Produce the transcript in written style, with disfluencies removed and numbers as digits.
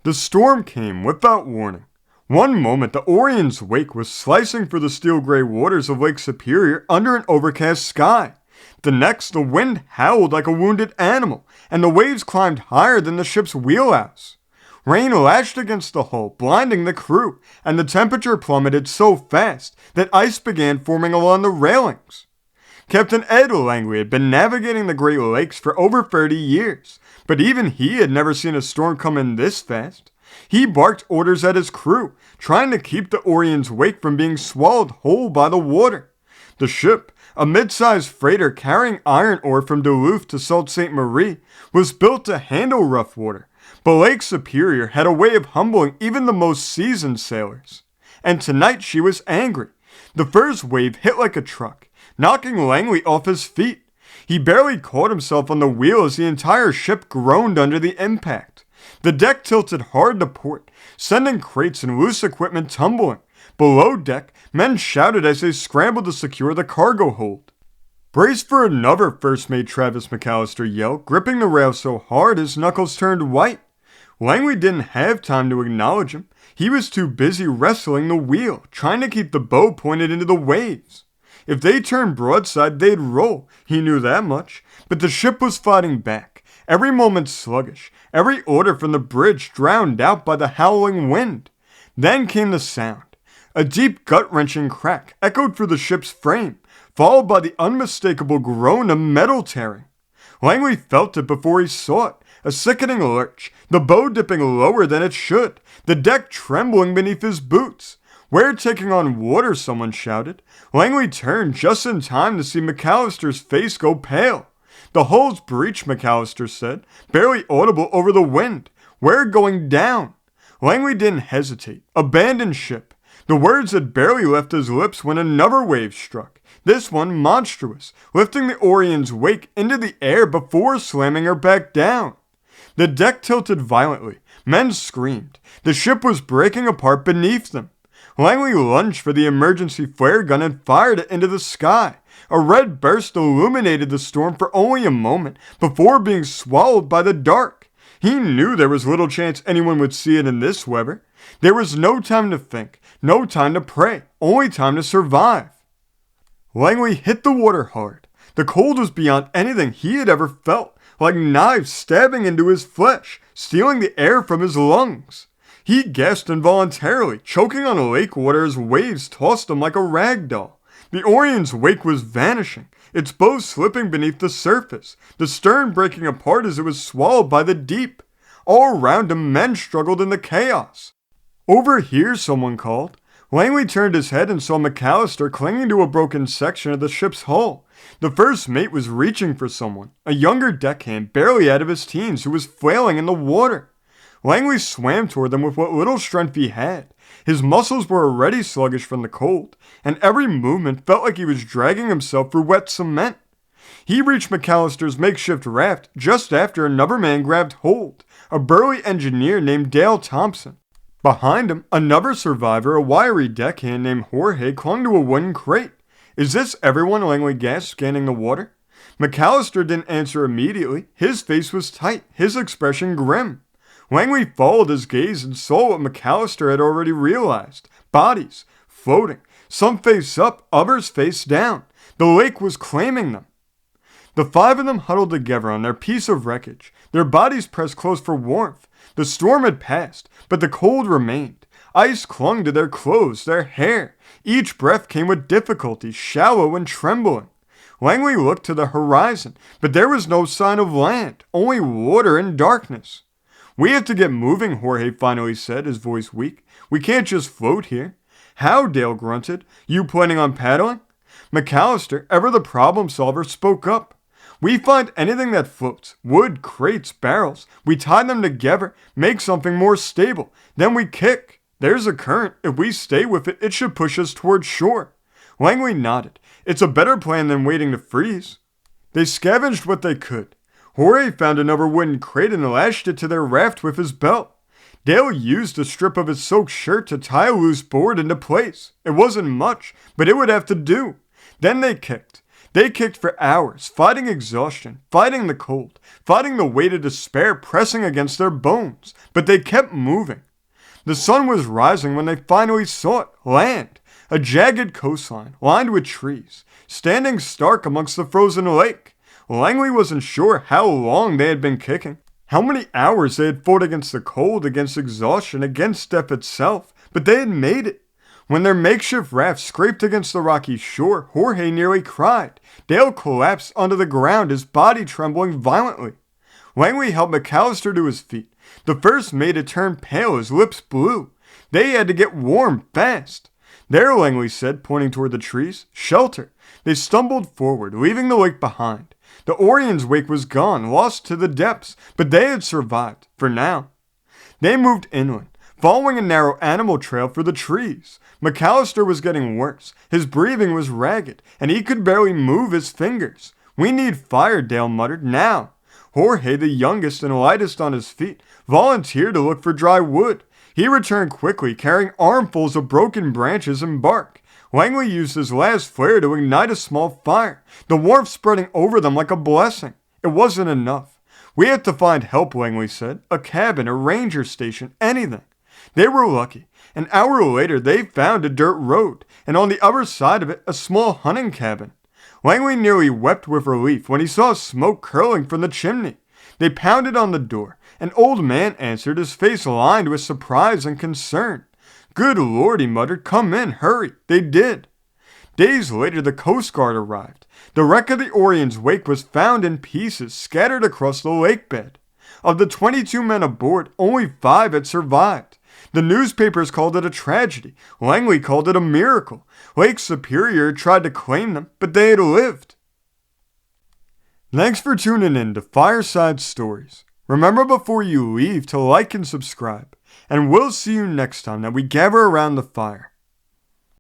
The storm came without warning. One moment, the Orion's wake was slicing through the steel-gray waters of Lake Superior under an overcast sky. The next, the wind howled like a wounded animal, and the waves climbed higher than the ship's wheelhouse. Rain lashed against the hull, blinding the crew, and the temperature plummeted so fast that ice began forming along the railings. Captain Ed Langley had been navigating the Great Lakes for over 30 years, but even he had never seen a storm come in this fast. He barked orders at his crew, trying to keep the Orion's wake from being swallowed whole by the water. The ship, a mid-sized freighter carrying iron ore from Duluth to Sault Ste. Marie, was built to handle rough water, but Lake Superior had a way of humbling even the most seasoned sailors. And tonight she was angry. The first wave hit like a truck, knocking Langley off his feet. He barely caught himself on the wheel as the entire ship groaned under the impact. The deck tilted hard to port, sending crates and loose equipment tumbling. Below deck, men shouted as they scrambled to secure the cargo hold. "Brace for another," First Mate Travis McCallister yelled, gripping the rail so hard his knuckles turned white. Langley didn't have time to acknowledge him. He was too busy wrestling the wheel, trying to keep the bow pointed into the waves. If they turned broadside, they'd roll, he knew that much. But the ship was fighting back, every moment sluggish, every order from the bridge drowned out by the howling wind. Then came the sound. A deep gut-wrenching crack echoed through the ship's frame, followed by the unmistakable groan of metal tearing. Langley felt it before he saw it, a sickening lurch, the bow dipping lower than it should, the deck trembling beneath his boots. "We're taking on water," someone shouted. Langley turned just in time to see McCallister's face go pale. "The hull's breached," McCallister said, barely audible over the wind. "We're going down." Langley didn't hesitate. "Abandon ship." The words had barely left his lips when another wave struck, this one monstrous, lifting the Orion's wake into the air before slamming her back down. The deck tilted violently. Men screamed. The ship was breaking apart beneath them. Langley lunged for the emergency flare gun and fired it into the sky. A red burst illuminated the storm for only a moment before being swallowed by the dark. He knew there was little chance anyone would see it in this weather. There was no time to think, no time to pray, only time to survive. Langley hit the water hard. The cold was beyond anything he had ever felt, like knives stabbing into his flesh, stealing the air from his lungs. He gasped involuntarily, choking on lake water as waves tossed him like a rag doll. The Orion's wake was vanishing, its bow slipping beneath the surface, the stern breaking apart as it was swallowed by the deep. All around him, men struggled in the chaos. "Over here," someone called. Langley turned his head and saw McCallister clinging to a broken section of the ship's hull. The first mate was reaching for someone, a younger deckhand barely out of his teens who was flailing in the water. Langley swam toward them with what little strength he had. His muscles were already sluggish from the cold, and every movement felt like he was dragging himself through wet cement. He reached McCallister's makeshift raft just after another man grabbed hold, a burly engineer named Dale Thompson. Behind him, another survivor, a wiry deckhand named Jorge, clung to a wooden crate. "Is this everyone?" Langley gasped, scanning the water. McCallister didn't answer immediately. His face was tight, his expression grim. Langley followed his gaze and saw what McCallister had already realized. Bodies, floating, some face up, others face down. The lake was claiming them. The five of them huddled together on their piece of wreckage, their bodies pressed close for warmth. The storm had passed, but the cold remained. Ice clung to their clothes, their hair. Each breath came with difficulty, shallow and trembling. Langley looked to the horizon, but there was no sign of land, only water and darkness. "We have to get moving," Jorge finally said, his voice weak. "We can't just float here." "How?" Dale grunted. "You planning on paddling?" McCallister, ever the problem solver, spoke up. "We find anything that floats, wood, crates, barrels. We tie them together, make something more stable. Then we kick. There's a current. If we stay with it, it should push us toward shore." Langley nodded. "It's a better plan than waiting to freeze." They scavenged what they could. Jorge found another wooden crate and lashed it to their raft with his belt. Dale used a strip of his soaked shirt to tie a loose board into place. It wasn't much, but it would have to do. Then they kicked. They kicked for hours, fighting exhaustion, fighting the cold, fighting the weight of despair pressing against their bones, but they kept moving. The sun was rising when they finally saw it, land, a jagged coastline lined with trees, standing stark amongst the frozen lake. Langley wasn't sure how long they had been kicking, how many hours they had fought against the cold, against exhaustion, against death itself, but they had made it. When their makeshift raft scraped against the rocky shore, Jorge nearly cried. Dale collapsed onto the ground, his body trembling violently. Langley helped McCallister to his feet. The first mate had turned pale, his lips blue. They had to get warm fast. There, Langley said, pointing toward the trees. Shelter. They stumbled forward, leaving the lake behind. The Orion's wake was gone, lost to the depths, but they had survived, for now. They moved inland, following a narrow animal trail for the trees. McCallister was getting worse. His breathing was ragged, and he could barely move his fingers. We need fire, Dale muttered, now. Jorge, the youngest and lightest on his feet, volunteered to look for dry wood. He returned quickly, carrying armfuls of broken branches and bark. Langley used his last flare to ignite a small fire, the warmth spreading over them like a blessing. It wasn't enough. We have to find help, Langley said. A cabin, a ranger station, anything. They were lucky. An hour later, they found a dirt road, and on the other side of it, a small hunting cabin. Langley nearly wept with relief when he saw smoke curling from the chimney. They pounded on the door. An old man answered, his face lined with surprise and concern. Good Lord, he muttered, come in, hurry. They did. Days later, the Coast Guard arrived. The wreck of the Orion's wake was found in pieces, scattered across the lake bed. Of the 22 men aboard, only 5 had survived. The newspapers called it a tragedy. Langley called it a miracle. Lake Superior tried to claim them, but they had lived. Thanks for tuning in to Fireside Stories. Remember before you leave to like and subscribe, and we'll see you next time that we gather around the fire.